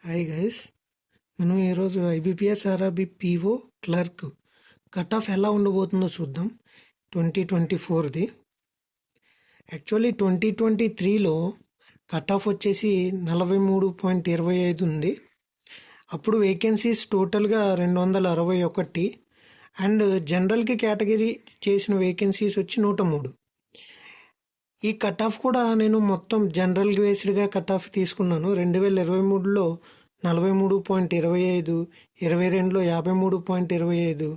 Hi guys, మనం ఈరోజు IBPS RRB PO clerk cut off ఎలా ఉండబోతుందో చూద్దాం. 2024ది. యాక్చువల్లీ 2023లో కట్ ఆఫ్ వచ్చేసి 43.25 ఉంది. అప్పుడు వేకెన్సీస్ టోటల్గా 261 అండ్ జనరల్కి కేటగిరీ చేసిన వేకెన్సీస్ వచ్చి 103. ఈ కట్ ఆఫ్ కూడా నేను మొత్తం జనరల్ బేస్డ్గా కట్ ఆఫ్ తీసుకున్నాను. 2023లో 43.25, 22లో 53.25,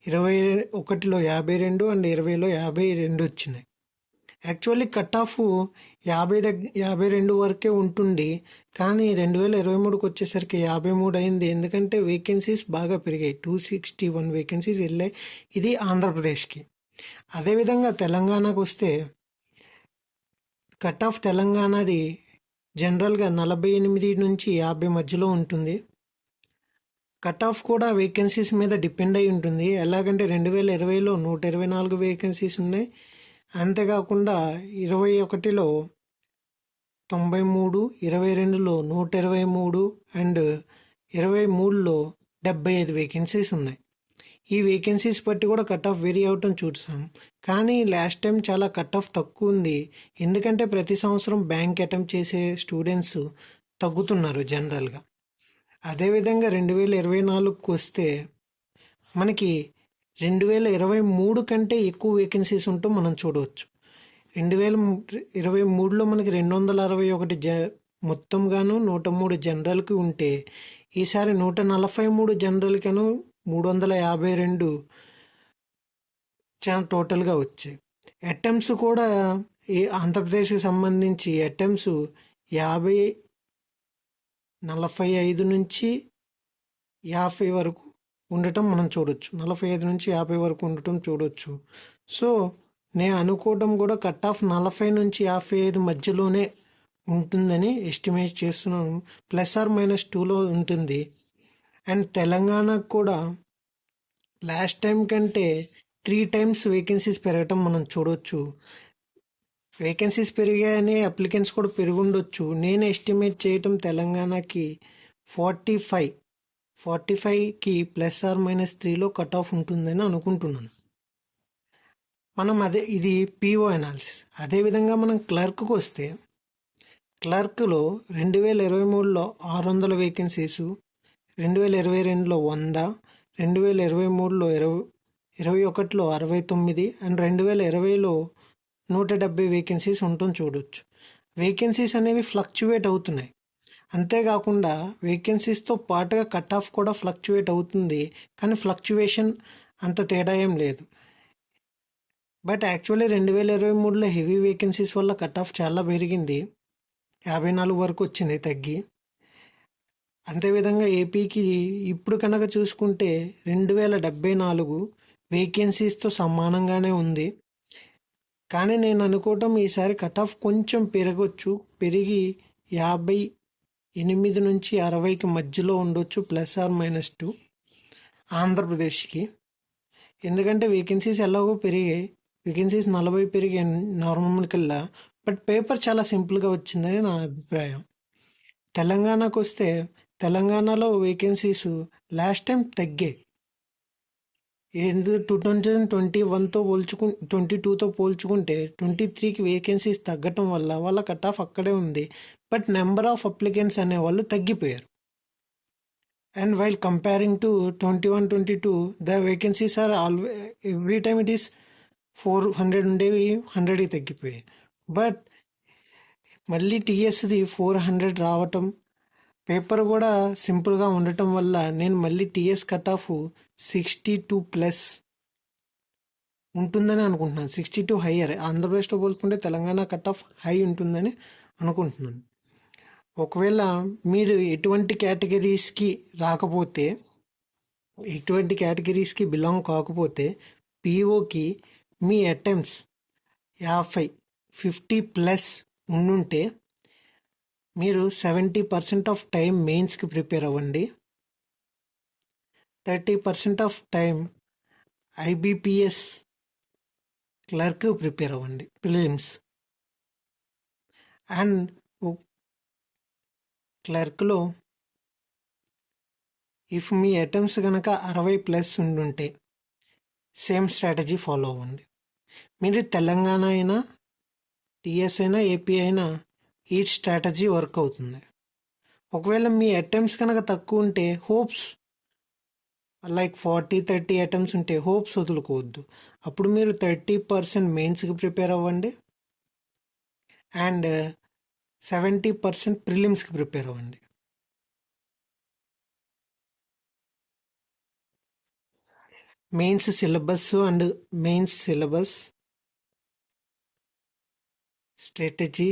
21లో 52 అండ్ 20లో 52 వచ్చినాయి. యాక్చువల్లీ కట్ ఆఫ్ 52 వరకే ఉంటుంది, కానీ 2023కి వచ్చేసరికి 53 అయింది. ఎందుకంటే వేకెన్సీస్ బాగా పెరిగాయి. 261 వేకెన్సీస్ వెళ్ళాయి. ఇది ఆంధ్రప్రదేశ్కి. అదేవిధంగా తెలంగాణకు వస్తే కట్ ఆఫ్ తెలంగాణది జనరల్గా 48 నుంచి 50 మధ్యలో ఉంటుంది. కట్ ఆఫ్ కూడా వేకెన్సీస్ మీద డిపెండ్ అయి ఉంటుంది. ఎలాగంటే 2020లో 124 వేకెన్సీస్ ఉన్నాయి. అంతేకాకుండా 21లో 93, 22లో 123 అండ్ 23లో 75 వేకెన్సీస్ ఉన్నాయి. ఈ వేకెన్సీస్ బట్టి కూడా కట్ ఆఫ్ వేరీ అవటం చూసాం. కానీ లాస్ట్ టైం చాలా కట్ ఆఫ్ తక్కువ ఉంది. ఎందుకంటే ప్రతి సంవత్సరం బ్యాంక్ అటెంప్ట్ చేసే స్టూడెంట్స్ తగ్గుతున్నారు జనరల్గా. అదేవిధంగా 2024కి వస్తే మనకి 2023 కంటే ఎక్కువ వేకెన్సీస్ ఉంటూ మనం చూడవచ్చు. 2023లో మనకి 261 మొత్తంగాను 103 జనరల్కి ఉంటే, ఈసారి 143 జనరల్గాను 352 టోటల్గా వచ్చాయి. అటెంప్ట్స్ కూడా ఈ ఆంధ్రప్రదేశ్కి సంబంధించి అటెంప్ట్స్ 45 నుంచి 50 వరకు ఉండటం మనం చూడొచ్చు. 45 నుంచి 50 వరకు ఉండటం చూడొచ్చు. సో నేను అనుకోవడం కూడా కట్ ఆఫ్ 40 నుంచి 55 మధ్యలోనే ఉంటుందని ఎస్టిమేట్ చేస్తున్నాను. +or-2లో ఉంటుంది. అండ్ తెలంగాణకు కూడా లాస్ట్ టైం కంటే 3 times వేకెన్సీస్ పెరగటం మనం చూడవచ్చు. వేకెన్సీస్ పెరిగాయని అప్లికెంట్స్ కూడా పెరుగుండొచ్చు. నేను ఎస్టిమేట్ చేయటం తెలంగాణకి 45కి +or-3లో కట్ ఆఫ్ ఉంటుందని అనుకుంటున్నాను. ఇది పీఓ అనాలిసిస్. అదేవిధంగా మనం క్లర్క్కి వస్తే, క్లర్క్లో 2023లో 600 వేకెన్సీసు, 2022లో 100, 2023లో 21లో 69 అండ్ 2020లో 170 వేకెన్సీస్ ఉండటం చూడొచ్చు. వేకెన్సీస్ అనేవి ఫ్లక్చువేట్ అవుతున్నాయి. అంతేకాకుండా వేకెన్సీస్తో పాటుగా కట్ ఆఫ్ కూడా ఫ్లక్చువేట్ అవుతుంది, కానీ ఫ్లక్చువేషన్ అంత తేడా ఏం లేదు. బట్ యాక్చువల్లీ 2023లో హెవీ వేకెన్సీస్ వల్ల కట్ ఆఫ్ చాలా పెరిగింది. 54 వరకు వచ్చింది తగ్గి. అంతేవిధంగా ఏపీకి ఇప్పుడు కనుక చూసుకుంటే 2074 వేకెన్సీస్తో సమానంగానే ఉంది. కానీ నేను అనుకోవటం ఈసారి కట్ ఆఫ్ కొంచెం పెరగచ్చు. పెరిగి 58 నుంచి 60కి మధ్యలో ఉండొచ్చు, +or-2 ఆంధ్రప్రదేశ్కి. ఎందుకంటే వేకెన్సీస్ ఎలాగో పెరిగాయి. వేకెన్సీస్ 40 పెరిగాయి నార్మల్ కల్లా. బట్ పేపర్ చాలా సింపుల్గా వచ్చిందని నా అభిప్రాయం. తెలంగాణకు వస్తే తెలంగాణలో వేకెన్సీస్ లాస్ట్ టైం తగ్గాయి. 2021తో 22తో పోల్చుకుంటే 23కి వేకెన్సీస్ తగ్గటం వల్ల వాళ్ళ కట్ ఆఫ్ అక్కడే ఉంది. బట్ నెంబర్ ఆఫ్ అప్లికెంట్స్ అనేవాళ్ళు తగ్గిపోయారు. And while comparing to 21-22 the vacancies are every time it is 400 ఉండేవి 100కి తగ్గిపోయాయి. బట్ మళ్ళీ టీఎస్ది 400 రావటం, పేపర్ కూడా సింపుల్గా ఉండటం వల్ల నేను మళ్ళీ టీఎస్ కట్ ఆఫ్ 62+ ఉంటుందని అనుకుంటున్నాను. 62 హయ్యర్. ఆంధ్రప్రదేశ్తో పోల్చుకుంటే తెలంగాణ కట్ ఆఫ్ హై ఉంటుందని అనుకుంటున్నాను. ఒకవేళ మీరు ఎటువంటి కేటగిరీస్కి బిలాంగ్ కాకపోతే పీఓకి మీ అటెంప్ట్స్ 50+ ఉండుంటే మీరు 70% ఆఫ్ టైం మెయిన్స్కి ప్రిపేర్ అవ్వండి. 30% of time IBPS clerk prepare అవ్వండి, ప్రిలిమ్స్. అండ్ క్లర్క్లో ఇఫ్ మీ అటెంప్ట్స్ కనుక 60+ ఉండుంటే సేమ్ స్ట్రాటజీ ఫాలో అవ్వండి. మీరు తెలంగాణ అయినా, టీఎస్ అయినా, ఏపీ అయినా ఈ స్ట్రాటజీ వర్క్ అవుతుంది. ఒకవేళ మీ అటెంప్ట్స్ కనుక తక్కువ ఉంటే హోప్స్ లైక్ 40-30 అటెంప్ట్స్ ఉంటే హోప్స్ వదులుకోవద్దు. అప్పుడు మీరు 30% మెయిన్స్కి ప్రిపేర్ అవ్వండి అండ్ 70% ప్రిలిమ్స్కి ప్రిపేర్ అవ్వండి. Mains syllabus and mains syllabus strategy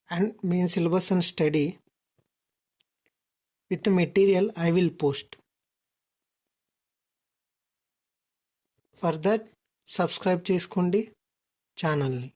and main syllabus and study with material I will post. For that subscribe చేసుకోండి ఛానల్ని.